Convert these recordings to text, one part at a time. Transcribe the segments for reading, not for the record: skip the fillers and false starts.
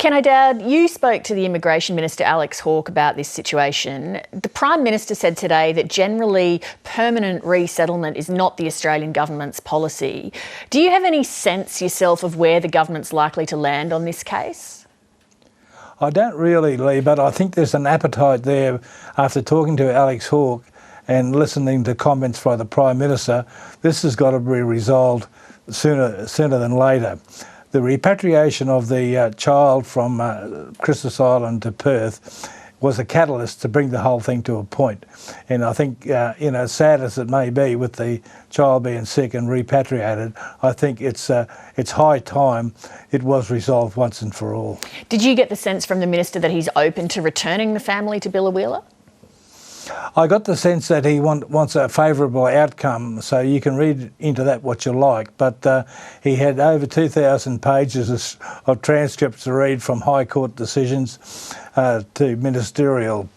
Kenno Dowd, you spoke to the Immigration Minister Alex Hawke about this situation. The Prime Minister said today that generally permanent resettlement is not the Australian government's policy. Do you have any sense yourself of where the government's likely to land on this case? I don't really, Lee, but I think there's an appetite there after talking to Alex Hawke and listening to comments by the Prime Minister. This has got to be resolved sooner than later. The repatriation of the child from Christmas Island to Perth was a catalyst to bring the whole thing to a point. And I think, sad as it may be with the child being sick and repatriated, I think it's high time it was resolved once and for all. Did you get the sense from the Minister that he's open to returning the family to Biloela? I got the sense that he wants a favourable outcome, so you can read into that what you like, but he had over 2,000 pages of transcripts to read from High Court decisions to ministerial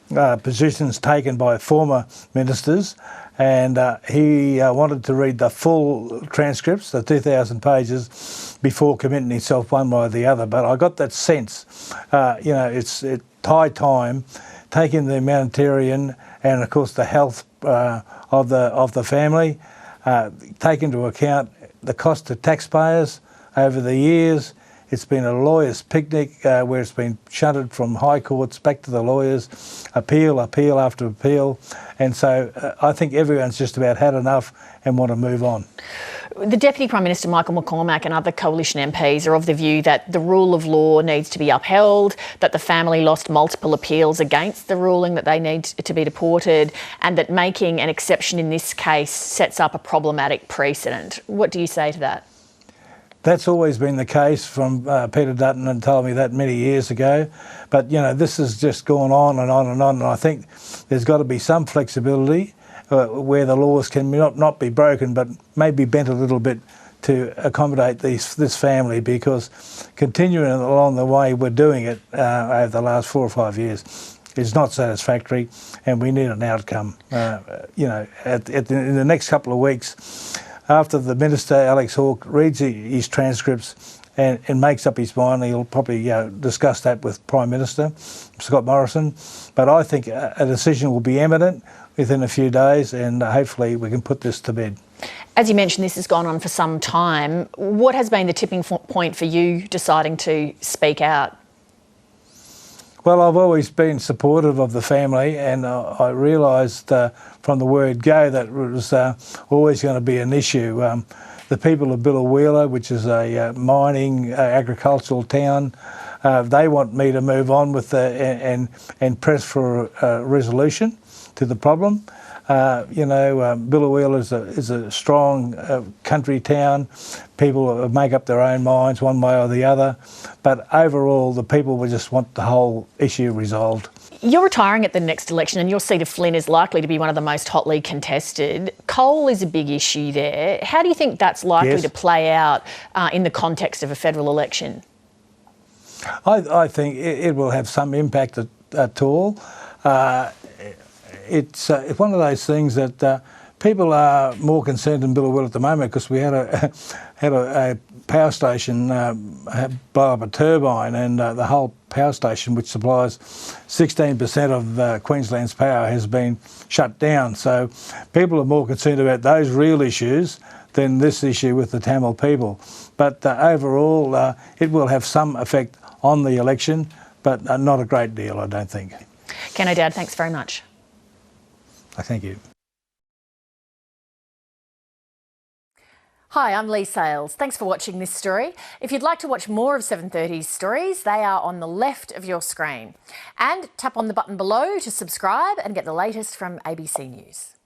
positions taken by former ministers, and he wanted to read the full transcripts, the 2,000 pages, before committing himself one way or the other. But I got that sense, it's high time, taking the humanitarian and of course the health of the family, take into account the cost to taxpayers over the years. It's been a lawyer's picnic where it's been shunted from high courts back to the lawyers, appeal after appeal, and so I think everyone's just about had enough and want to move on. The Deputy Prime Minister Michael McCormack and other coalition MPs are of the view that the rule of law needs to be upheld, that the family lost multiple appeals against the ruling that they need to be deported, and that making an exception in this case sets up a problematic precedent. What do you say to that? That's always been the case from Peter Dutton, and told me that many years ago. But, this has just gone on and on and on, and I think there's got to be some flexibility where the laws can not be broken, but maybe bent a little bit to accommodate this family, because continuing along the way we're doing it over the last 4 or 5 years is not satisfactory, and we need an outcome. In the next couple of weeks, after the Minister, Alex Hawke, reads his transcripts and makes up his mind, he'll probably discuss that with Prime Minister Scott Morrison. But I think a decision will be imminent within a few days, and hopefully we can put this to bed. As you mentioned, this has gone on for some time. What has been the tipping point for you deciding to speak out? Well, I've always been supportive of the family, and I realised from the word go that it was always going to be an issue. The people of Biloela, which is a mining agricultural town, they want me to move on with and press for a resolution to the problem. Biloela is a strong country town. People make up their own minds one way or the other. But overall, the people will just want the whole issue resolved. You're retiring at the next election, and your seat of Flynn is likely to be one of the most hotly contested. Coal is a big issue there. How do you think that's likely to play out in the context of a federal election? I think it will have some impact at all. It's one of those things that people are more concerned in Biloela at the moment, because we had a power station blow up a turbine, and the whole power station, which supplies 16% of Queensland's power, has been shut down. So people are more concerned about those real issues than this issue with the Tamil people. But overall, it will have some effect on the election, but not a great deal, I don't think. Kenno Dowd, thanks very much. Thank you. Hi, I'm Lee Sales. Thanks for watching this story. If you'd like to watch more of 730's stories, they are on the left of your screen. And tap on the button below to subscribe and get the latest from ABC News.